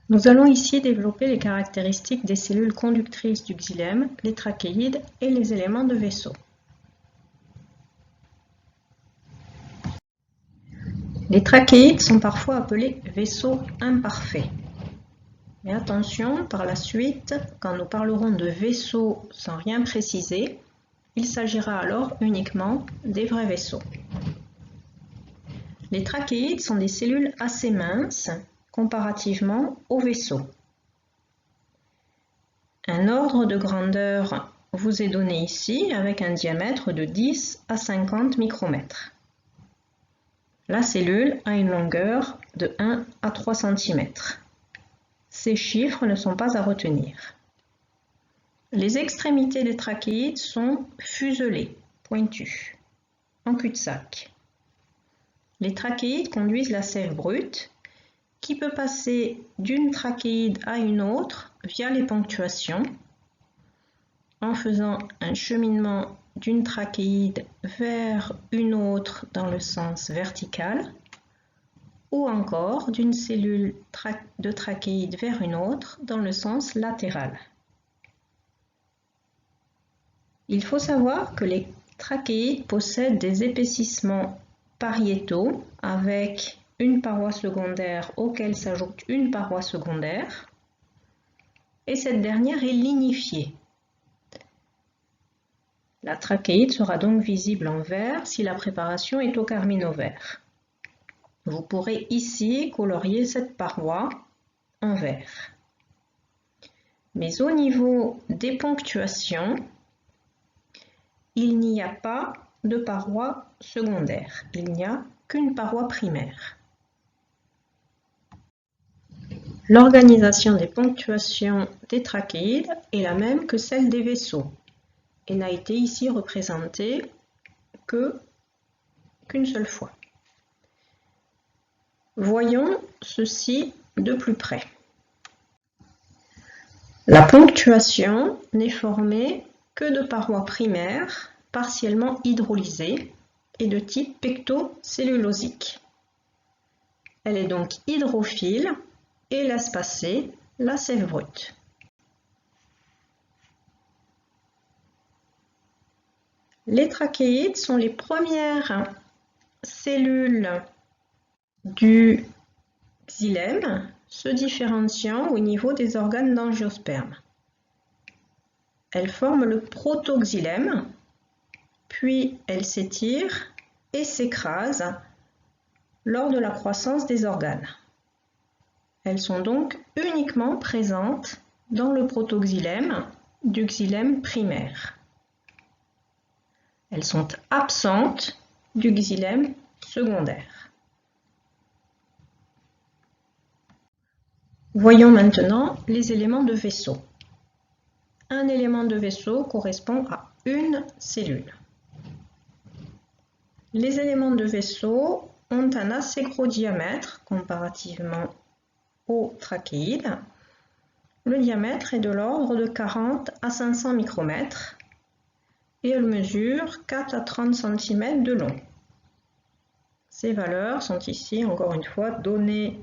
Nous allons ici développer les caractéristiques des cellules conductrices du xylème, les trachéides et les éléments de vaisseau. Les trachéides sont parfois appelés vaisseaux imparfaits. Mais attention, par la suite, quand nous parlerons de vaisseaux sans rien préciser, il s'agira alors uniquement des vrais vaisseaux. Les trachéides sont des cellules assez minces comparativement aux vaisseaux. Un ordre de grandeur vous est donné ici avec un diamètre de 10 à 50 micromètres. La cellule a une longueur de 1 à 3 cm. Ces chiffres ne sont pas à retenir. Les extrémités des trachéides sont fuselées, pointues, en cul-de-sac. Les trachéides conduisent la sève brute qui peut passer d'une trachéide à une autre via les ponctuations en faisant un cheminement d'une trachéide vers une autre dans le sens vertical ou encore d'une cellule de trachéide vers une autre dans le sens latéral. Il faut savoir que les trachéides possèdent des épaississements pariétaux avec une paroi secondaire auquel s'ajoute une paroi secondaire et cette dernière est lignifiée. La trachéide sera donc visible en vert si la préparation est au carmine vert. Vous pourrez ici colorier cette paroi en vert. Mais au niveau des ponctuations, il n'y a pas de paroi secondaire, il n'y a qu'une paroi primaire. L'organisation des ponctuations des trachéides est la même que celle des vaisseaux et n'a été ici représentée qu'une seule fois. Voyons ceci de plus près. La ponctuation n'est formée que de parois primaires partiellement hydrolysées et de type pectocellulosique. Elle est donc hydrophile et laisse passer la sève brute. Les trachéides sont les premières cellules du xylème se différenciant au niveau des organes d'angiosperme. Elles forment le protoxylème, puis elles s'étirent et s'écrasent lors de la croissance des organes. Elles sont donc uniquement présentes dans le protoxylème du xylème primaire. Elles sont absentes du xylème secondaire. Voyons maintenant les éléments de vaisseau. Un élément de vaisseau correspond à une cellule. Les éléments de vaisseau ont un assez gros diamètre comparativement aux trachéides. Le diamètre est de l'ordre de 40 à 500 micromètres et elle mesure 4 à 30 cm de long. Ces valeurs sont ici encore une fois données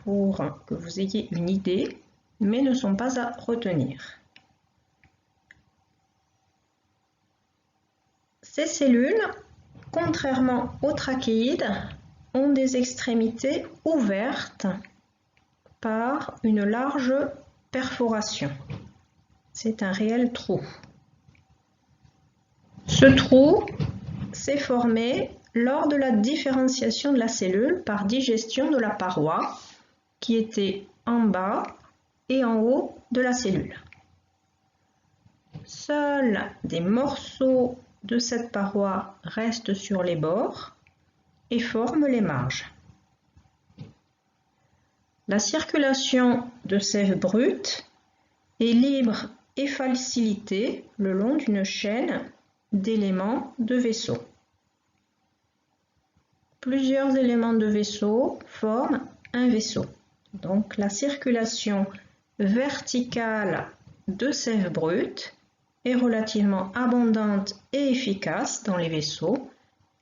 pour que vous ayez une idée, mais ne sont pas à retenir. Ces cellules, contrairement aux trachéides, ont des extrémités ouvertes par une large perforation. C'est un réel trou. Ce trou s'est formé lors de la différenciation de la cellule par digestion de la paroi qui était en bas et en haut de la cellule. Seuls des morceaux de cette paroi restent sur les bords et forment les marges. La circulation de sève brute est libre et facilitée le long d'une chaîne d'éléments de vaisseau. Plusieurs éléments de vaisseau forment un vaisseau. Donc la circulation verticale de sève brute est relativement abondante et efficace dans les vaisseaux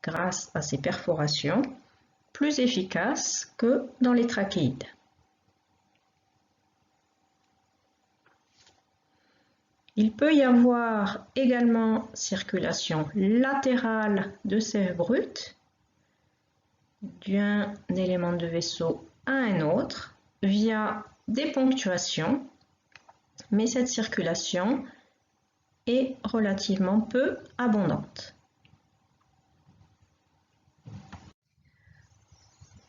grâce à ces perforations, plus efficace que dans les trachéides. Il peut y avoir également circulation latérale de sève brute d'un élément de vaisseau à un autre via des ponctuations, mais cette circulation est relativement peu abondante.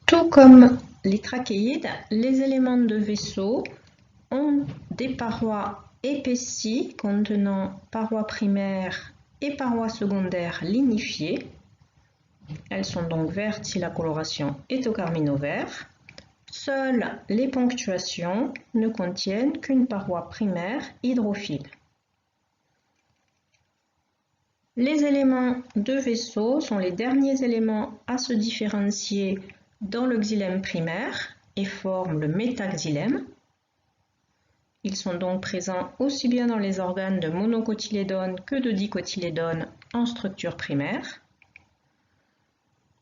Tout comme les trachéides, les éléments de vaisseau ont des parois épaissies contenant parois primaires et parois secondaires lignifiées. Elles sont donc vertes si la coloration est au carmino-vert. Seules les ponctuations ne contiennent qu'une paroi primaire hydrophile. Les éléments de vaisseau sont les derniers éléments à se différencier dans le xylème primaire et forment le métaxylème. Ils sont donc présents aussi bien dans les organes de monocotylédones que de dicotylédones en structure primaire.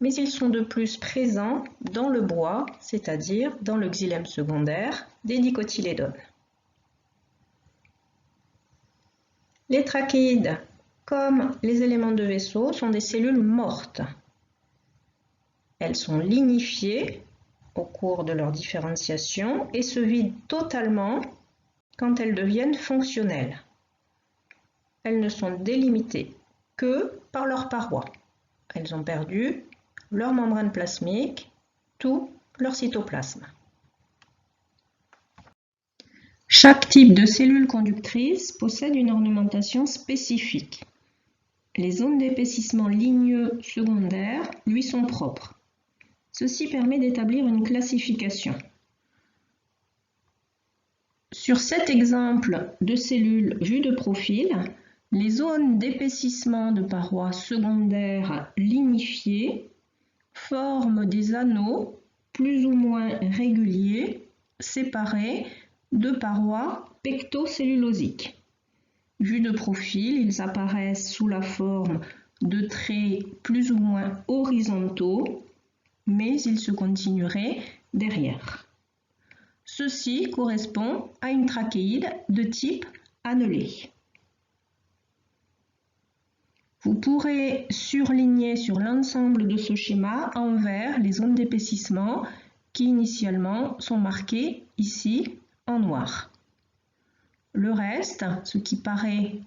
Mais ils sont de plus présents dans le bois, c'est-à-dire dans le xylème secondaire des dicotylédones. Les trachéides, comme les éléments de vaisseau, sont des cellules mortes. Elles sont lignifiées au cours de leur différenciation et se vident totalement quand elles deviennent fonctionnelles. Elles ne sont délimitées que par leurs parois. Elles ont perdu leur membrane plasmique, tout leur cytoplasme. Chaque type de cellule conductrice possède une ornementation spécifique. Les zones d'épaississement ligneux secondaires lui sont propres. Ceci permet d'établir une classification. Sur cet exemple de cellules vues de profil, les zones d'épaississement de parois secondaires lignifiées forment des anneaux plus ou moins réguliers séparés de parois pectocellulosiques. Vus de profil, ils apparaissent sous la forme de traits plus ou moins horizontaux, mais ils se continueraient derrière. Ceci correspond à une trachéide de type annelé. Vous pourrez surligner sur l'ensemble de ce schéma en vert les zones d'épaississement qui initialement sont marquées ici en noir. Le reste, ce qui paraît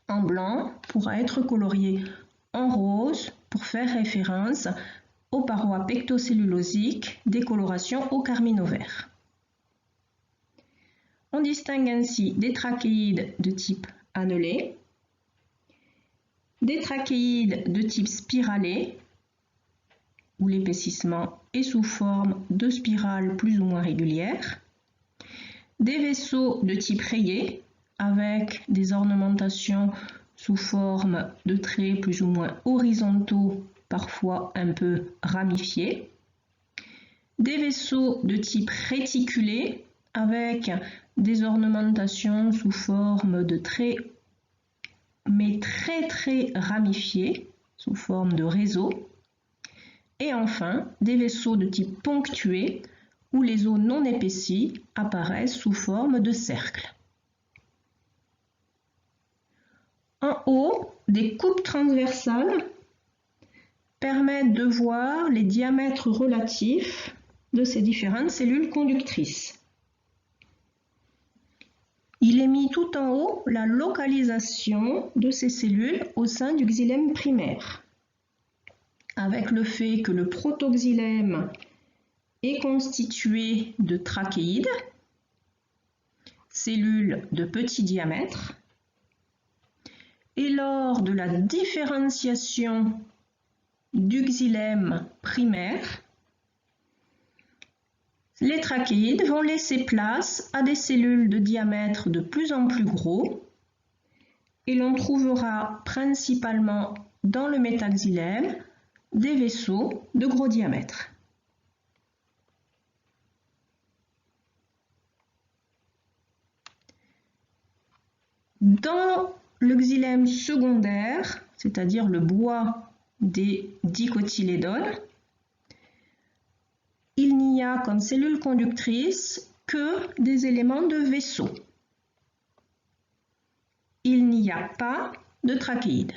en blanc, pourra être colorié en rose pour faire référence aux parois pectocellulosiques des colorations au carmino-vert. On distingue ainsi des trachéides de type annelé, des trachéides de type spiralé, où l'épaississement est sous forme de spirales plus ou moins régulières, des vaisseaux de type rayé, avec des ornementations sous forme de traits plus ou moins horizontaux, parfois un peu ramifiés, des vaisseaux de type réticulé, avec des ornementations sous forme de traits, mais très ramifiés, sous forme de réseau. Et enfin, des vaisseaux de type ponctué, où les os non épaissis apparaissent sous forme de cercles. En haut, des coupes transversales permettent de voir les diamètres relatifs de ces différentes cellules conductrices. Il est mis tout en haut la localisation de ces cellules au sein du xylème primaire, avec le fait que le protoxylème est constitué de trachéides, cellules de petit diamètre, et lors de la différenciation du xylème primaire, les trachéides vont laisser place à des cellules de diamètre de plus en plus gros et l'on trouvera principalement dans le métaxylème des vaisseaux de gros diamètre. Dans le xylème secondaire, c'est-à-dire le bois des dicotylédones, il n'y a comme cellules conductrices que des éléments de vaisseau. n'y a pas de trachéide.